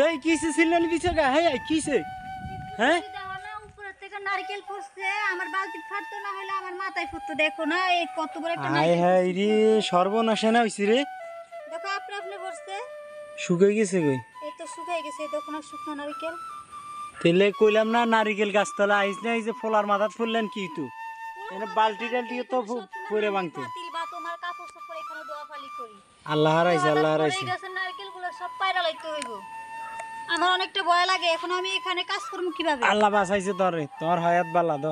এই কিসে সিলনালি বিছগা হ্যাঁ কিসে হ্যাঁ উপর থেকে নারকেল পড়ছে আমার বালতি ফাটতো না হলে আমার মাথায় ফুটতো দেখো না এই কত বড় একটা হায় নারকেল হায় রে সর্বনাশা না হইছে রে দেখো আপনা আপনি পড়ছে শুকাই গেছে কই এই তো শুকাই গেছে দেখো না শুকনো নারকেল তেলে কইলাম না নারিকেল গাছতলা আইস না এই যে ফলার মাথাত ফুললেন কি তো এনে বালতি টালটি তো পরে ভাঙতো পাতিল বা তোমার কাপড় চোপড় এখানে দোয়া ফালি করি আল্লাহ হারাইছে আল্লাহ এই হারাইছে গাছের নারকেলগুলো সব পায়রা লাইতে হইব আমার অনেকটা ভয় লাগে এখন আমি এখানে কাজ করব কিভাবে আল্লাহ বাঁচাইছে তোরে তোমার হায়াত বালা দো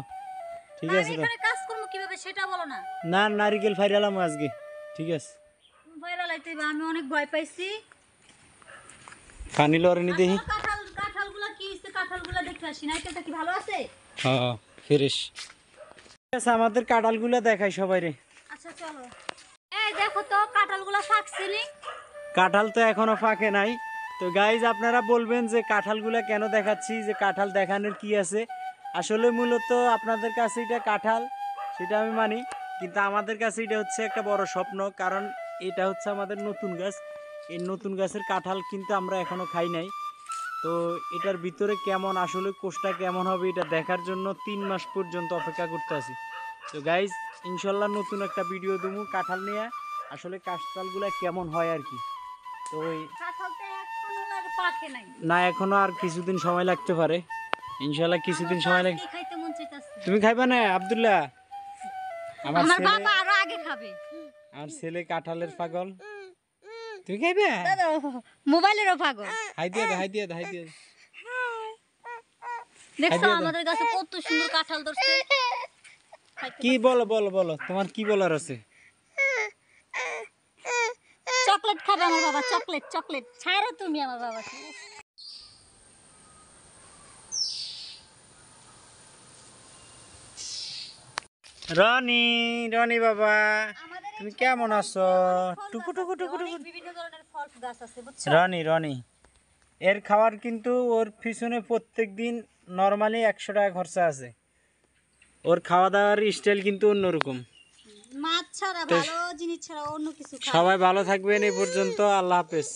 ঠিক আমি আছে তো এখানে কাজ করব কিভাবে সেটা বলো না না নারিকেল ফাইরালাম আজকে ঠিক আছে পায়রা লাইতে হইব আমি অনেক ভয় পাইছি পানি লরেনি দেখি কাঁঠালগুলো কি হইছে কাঁঠালগুলো দেখে আসি নারকেলটা কি ভালো আছে হ্যাঁ ফ্রেশ ঠিক আছে আমাদের কাঁঠালগুলো দেখাই সবাই রে আচ্ছা চলো এই দেখো তো কাঁঠালগুলো ফাকছিনি কাঁঠাল তো এখনো ফাঁকে নাই তো গাইজ আপনারা বলবেন যে কাঁঠালগুলো কেন দেখাচ্ছি যে কাঁঠাল দেখানোর কি আছে আসলে মূলত আপনাদের কাছে এটা কাঁঠাল সেটা আমি মানি কিন্তু আমাদের কাছে এটা হচ্ছে একটা বড় স্বপ্ন কারণ এটা হচ্ছে আমাদের নতুন গাছ এই নতুন গাছের কাঁঠাল কিন্তু আমরা এখনো খাই নাই তো এটার ভিতরে কেমন আসলে কোষটা কেমন হবে এটা দেখার জন্য 3 মাস পর্যন্ত অপেক্ষা করতে আছি তো গাইজ ইনশাল্লাহ নতুন একটা ভিডিও দেবো কাঁঠাল নিয়ে আসলে কাঁঠালগুলো কেমন হয় আর কি তো ওই কাঁঠালটা এখনো লাগে পাকে নাই না এখনো আর কিছুদিন সময় লাগতে পারে ইনশাল্লাহ কিছুদিন সময় লাগে কি খাইতে মন চাইতাছে তুমি খাইবা না আব্দুল্লাহ আমার আমার ছেলে বাবা আরো আগে খাবে আর ছেলে কাঁঠালের পাগল তুমি খাইবে দাদা মোবাইলেরও পাগল হাই দিয়ে দে হাই দিয়ে দে হাই দিয়ে দে। দেখছো আমাদের কাছে কত সুন্দর কাঁঠাল ধরছে কি বলো বলো বলো তোমার কি বলার আছে চকলেট খাবে আমার বাবা চকলেট চকলেট ছাড়ো তুমি আমার বাবাকে রনি রনি বাবা আমাদের তুমি কেমন আছো টুকু টুকু টুকু টুকু বিভিন্ন ধরনের ফল গাছ আছে বুঝছো রনি রনি এর খাবার কিন্তু ওর পিছনে প্রত্যেকদিন নরমালি 100 টাকা খরচা আছে ওর খাওয়া দাওয়ার স্টাইল কিন্তু অন্যরকম মাছ ছাড়া ভালো জিনিস ছাড়া অন্য কিছু খায় সবাই ভালো থাকবেন এই পর্যন্ত আল্লাহ হাফেজ